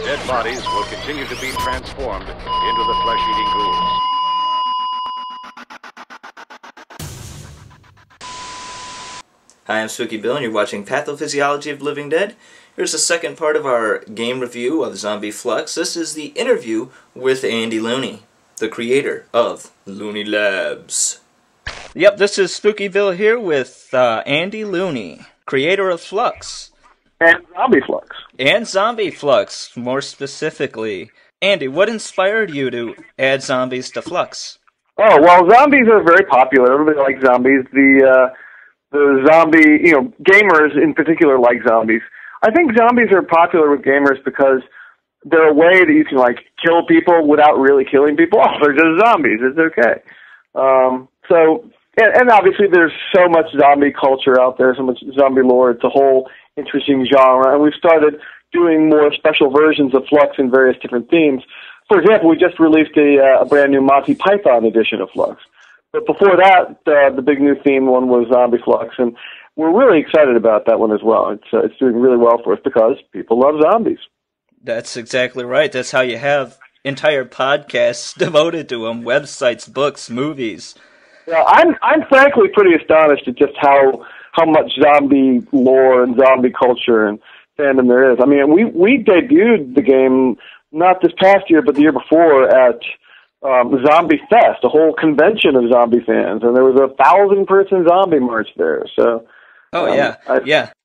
Dead bodies will continue to be transformed into the flesh-eating ghouls. Hi, I'm Spooky Bill, and you're watching Pathophysiology of Living Dead. Here's the second part of our game review of Zombie Flux. This is the interview with Andy Looney, the creator of Looney Labs. Yep, this is Spooky Bill here with Andy Looney, creator of Flux. And Zombie Flux. And Zombie Flux, more specifically. Andy, what inspired you to add zombies to Flux? Oh, well, zombies are very popular. Everybody likes zombies. The zombie, gamers in particular like zombies. I think zombies are popular with gamers because they're a way that you can, kill people without really killing people. Oh, they're just zombies. It's okay. And obviously there's so much zombie culture out there, so much zombie lore. It's a whole interesting genre, and we've started doing more special versions of Flux in various different themes. For example, we just released a brand new Monty Python edition of Flux. But before that, the big new theme one was Zombie Flux, and we're really excited about that one as well. It's doing really well for us because people love zombies. That's exactly right. That's how you have entire podcasts devoted to them, websites, books, movies. Yeah, I'm frankly pretty astonished at just how much zombie lore and zombie culture and fandom there is. I mean, we debuted the game not this past year, but the year before at Zombie Fest, a whole convention of zombie fans, and there was a 1,000-person zombie march there. So,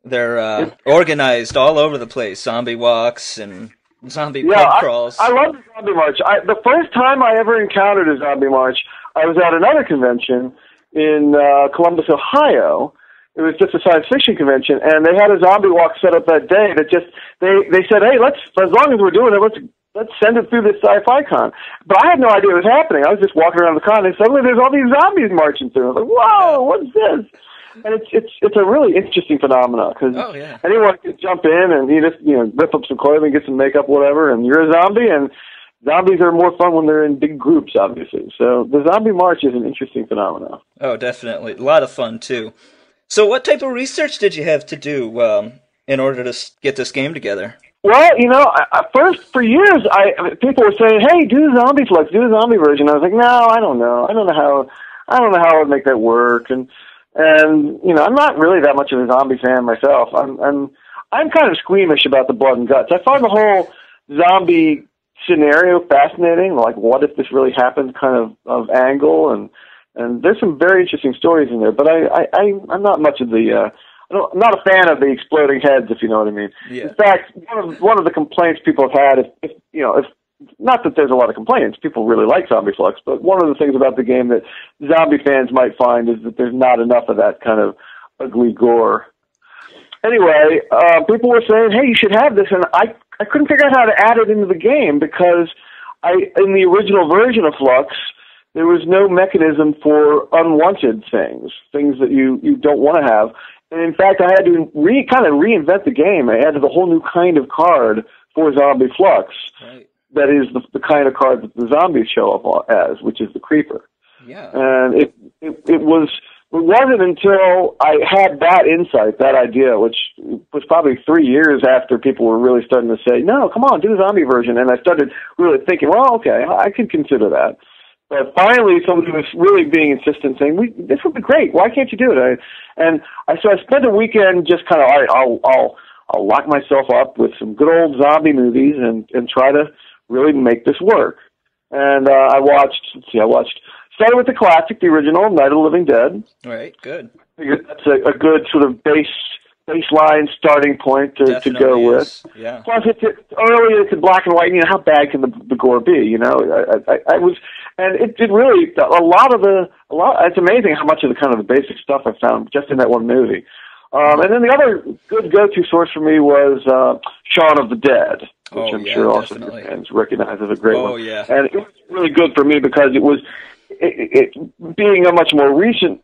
they're organized all over the place. Zombie walks and zombie pub crawls. I love the zombie march. The first time I ever encountered a zombie march, I was at another convention in Columbus, Ohio. It was just a science fiction convention, and they had a zombie walk set up that day. That they said, hey, as long as we're doing it, let's send it through this sci-fi con. But I had no idea what was happening. I was just walking around the con, and suddenly there's all these zombies marching through. I was like, whoa, what's this? And it's a really interesting phenomenon because anyone can jump in and you just rip up some clothing, get some makeup, whatever, and you're a zombie. And zombies are more fun when they're in big groups, obviously. So the zombie march is an interesting phenomenon. Oh, definitely, a lot of fun too. So what type of research did you have to do in order to get this game together? Well, first, for years, people were saying, hey, do Zombie Flux, do a zombie version. I was like, no, I don't know. I don't know how I would make that work. And I'm not really that much of a zombie fan myself. I'm kind of squeamish about the blood and guts. I find the whole zombie scenario fascinating, like what if this really happened kind of angle, and there's some very interesting stories in there, but I'm not much of I'm not a fan of the exploding heads, if you know what I mean. Yeah. In fact, one of the complaints people have had, if not that there's a lot of complaints, people really like Zombie Flux, but one of the things about the game that zombie fans might find is that there's not enough of that kind of ugly gore. Anyway, people were saying, hey, you should have this, and I couldn't figure out how to add it into the game because in the original version of Flux, there was no mechanism for unwanted things that you don't want to have. And in fact, I had to kind of reinvent the game. I added a whole new kind of card for Zombie Flux. Right. That is the kind of card that the zombies show up as, which is the Creeper. Yeah. And it wasn't until I had that insight, that idea, which was probably 3 years after people were really starting to say, no, come on, do the zombie version. And I started really thinking, well, okay, I can consider that. But finally, somebody was really being insistent, saying, this would be great. Why can't you do it? So I spent a weekend just kind of, all right, I'll lock myself up with some good old zombie movies and try to really make this work. And I started with the classic, the original, Night of the Living Dead. All right, good. I figured that's a good sort of baseline starting point to go with. Yeah. Plus, early, it's in black and white. How bad can the gore be? I was, and it really it's amazing how much of the kind of the basic stuff I found just in that one movie. And then the other good go-to source for me was Shaun of the Dead, which I'm sure also your fans recognize as a great one. Oh yeah. And it was really good for me because it was it being a much more recent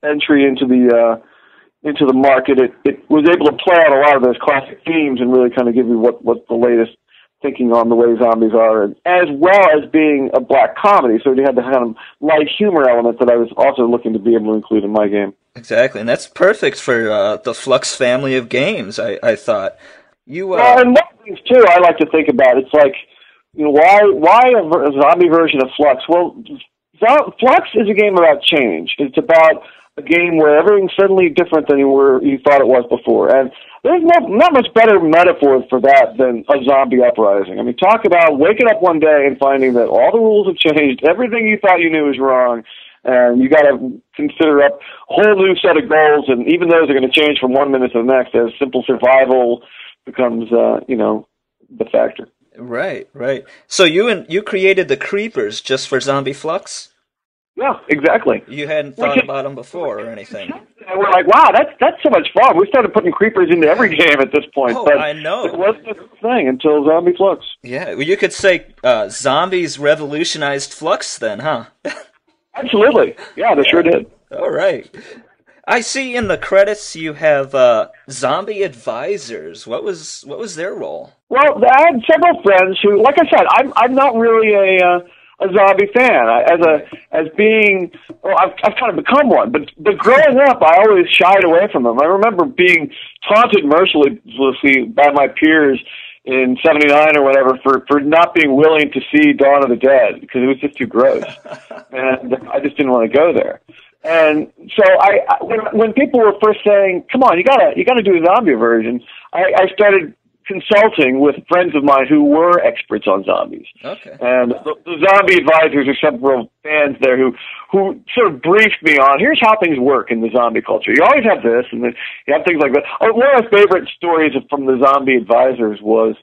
entry into the market, it was able to play out a lot of those classic themes and really kind of give you what the latest thinking on the way zombies are, and as well as being a black comedy. So you had the kind of light humor element that I was also looking to be able to include in my game. Exactly, and that's perfect for the Flux family of games, I thought. Well, and one of the things too I like to think about, it's like, you know, why a zombie version of Flux? Well, Flux is a game about change. It's about a game where everything's suddenly different than you thought it was before. And there's not much better metaphor for that than a zombie uprising. I mean, talk about waking up one day and finding that all the rules have changed, everything you thought you knew was wrong, and you got to consider a whole new set of goals, and even those are going to change from one minute to the next as simple survival becomes, the factor. Right. So you created the creepers just for Zombie Flux? Yeah, exactly. You hadn't thought about them before or anything. And we're like, wow, that's so much fun. We started putting creepers into every game at this point. Oh, but I know. It wasn't a thing until Zombie Flux. Yeah, well, you could say zombies revolutionized Flux then, huh? Absolutely. Yeah, they sure did. All right. I see in the credits you have zombie advisors. What was their role? Well, I had several friends who, like I said, I'm not really a zombie fan. I've kind of become one. But growing up, I always shied away from them. I remember being taunted mercilessly by my peers in '79 or whatever for not being willing to see Dawn of the Dead because it was just too gross, and I just didn't want to go there. And so when people were first saying, "Come on, you gotta do a zombie version," I started consulting with friends of mine who were experts on zombies. Okay. And the zombie advisors are several fans there who sort of briefed me on, here's how things work in the zombie culture. You always have this, and then you have things like that. One of my favorite stories from the zombie advisors was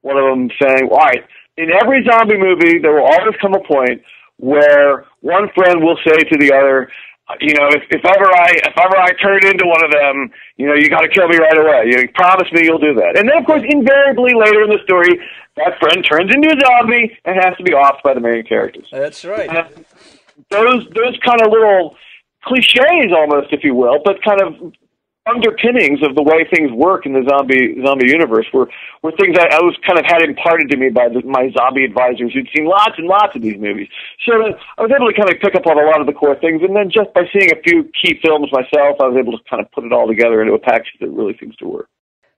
one of them saying, all right, in every zombie movie, there will always come a point where one friend will say to the other, if ever I turn into one of them, you got to kill me right away. You promise me you'll do that. And then, of course, invariably later in the story, that friend turns into a zombie and has to be offed by the main characters. That's right. And those kind of little cliches, almost, if you will, but kind of underpinnings of the way things work in the zombie universe were things I was kind of had imparted to me by my zombie advisors who'd seen lots and lots of these movies. So I was able to kind of pick up on a lot of the core things, and then just by seeing a few key films myself, I was able to kind of put it all together into a package that really seems to work.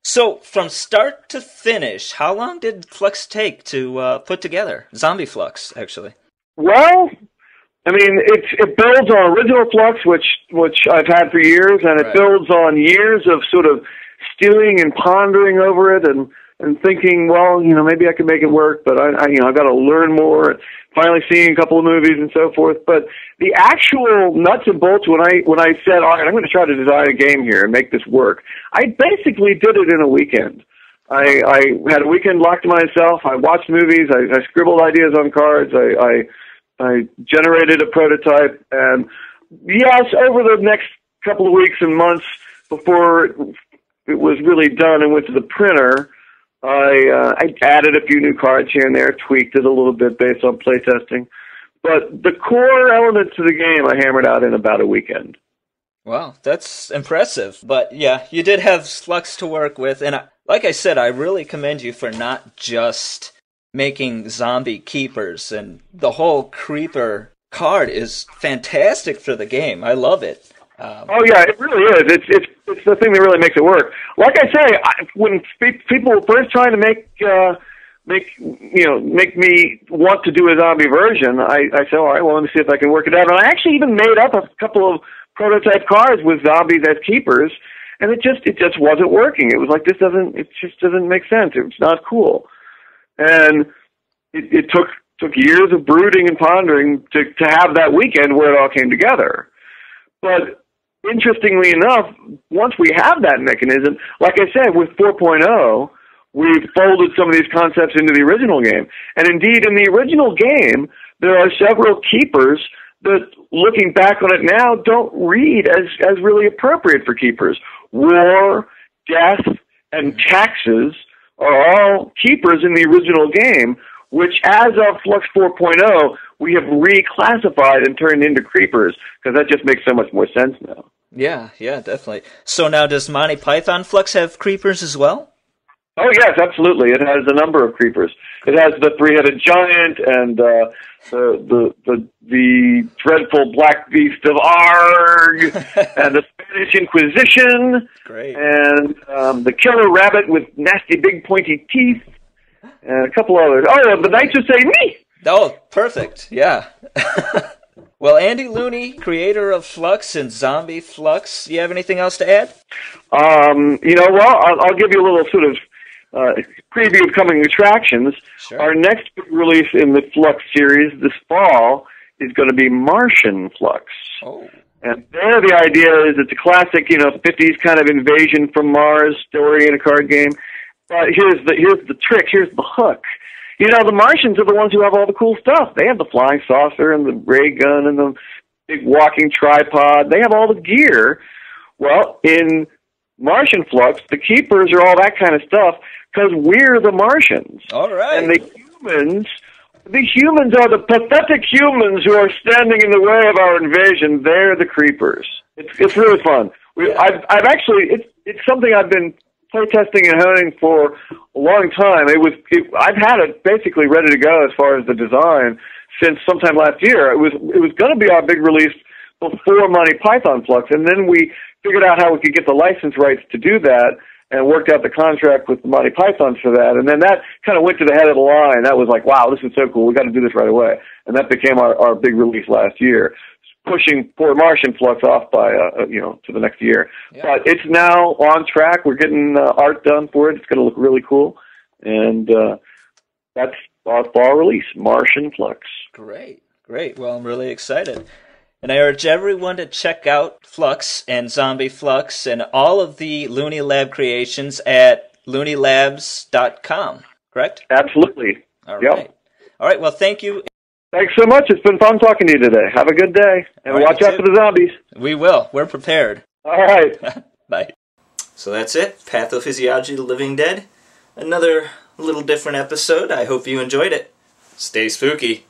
So, from start to finish, how long did Flux take to put together? Zombie Flux, actually. Well, I mean, it builds on original Flux, which I've had for years, and it builds on years of sort of stewing and pondering over it and thinking, well, maybe I could make it work, but I've got to learn more. Finally seeing a couple of movies and so forth. But the actual nuts and bolts, when I said, all right, I'm going to try to design a game here and make this work, I basically did it in a weekend. I had a weekend locked to myself. I watched movies. I scribbled ideas on cards. I generated a prototype, and yes, over the next couple of weeks and months before it was really done and went to the printer, I added a few new cards here and there, tweaked it a little bit based on playtesting. But the core elements of the game I hammered out in about a weekend. Wow, that's impressive. But yeah, you did have Flux to work with, and like I said, I really commend you for not just making zombie keepers, and the whole creeper card is fantastic for the game. I love it. Oh yeah, it really is. It's the thing that really makes it work. Like I say, when people were first trying to make me want to do a zombie version, I said, all right, well, let me see if I can work it out. And I actually even made up a couple of prototype cards with zombies as keepers, and it just wasn't working. It was like it just doesn't make sense. It's not cool. And it took years of brooding and pondering to have that weekend where it all came together. But interestingly enough, once we have that mechanism, like I said, with 4.0, we've folded some of these concepts into the original game. And indeed, in the original game, there are several keepers that, looking back on it now, don't read as really appropriate for keepers. War, death, and taxes are all keepers in the original game, which as of Flux 4.0, we have reclassified and turned into creepers, because that just makes so much more sense now. Yeah, definitely. So now does Monty Python Flux have creepers as well? Oh yes, absolutely. It has a number of creepers. It has the three-headed giant and the dreadful black beast of Arg and the Spanish Inquisition. Great. And the killer rabbit with nasty big pointy teeth and a couple others. Oh, and the knights who say me. Oh, perfect. Yeah. Well, Andy Looney, creator of Flux and Zombie Flux, do you have anything else to add? I'll give you a little sort of preview of coming attractions. Sure. Our next big release in the Flux series this fall is going to be Martian Flux. Oh. And there the idea is it's a classic, 50s kind of invasion from Mars story in a card game. But here's the trick, here's the hook. The Martians are the ones who have all the cool stuff. They have the flying saucer and the ray gun and the big walking tripod. They have all the gear. Well, in Martian Flux, the keepers are all that kind of stuff because we're the Martians. All right. And the humans are the pathetic humans who are standing in the way of our invasion. They're the creepers. It's really fun. I've actually, it's something I've been playtesting and honing for a long time. I've had it basically ready to go as far as the design since sometime last year. It was going to be our big release before Monty Python Flux, and then we figured out how we could get the license rights to do that and worked out the contract with the Monty Python for that. And then that kind of went to the head of the line. That was like, wow, this is so cool. We got to do this right away. And that became our big release last year, pushing poor Martian Flux off by, to the next year. Yeah. But it's now on track. We're getting art done for it. It's going to look really cool. And that's our fall release, Martian Flux. Great. Well, I'm really excited. And I urge everyone to check out Flux and Zombie Flux and all of the Looney Lab creations at LooneyLabs.com, correct? Absolutely. All right. All right, well, thank you. Thanks so much. It's been fun talking to you today. Have a good day. And watch out for the zombies. We will. We're prepared. All right. Bye. So that's it. Pathophysiology of the Living Dead. Another little different episode. I hope you enjoyed it. Stay spooky.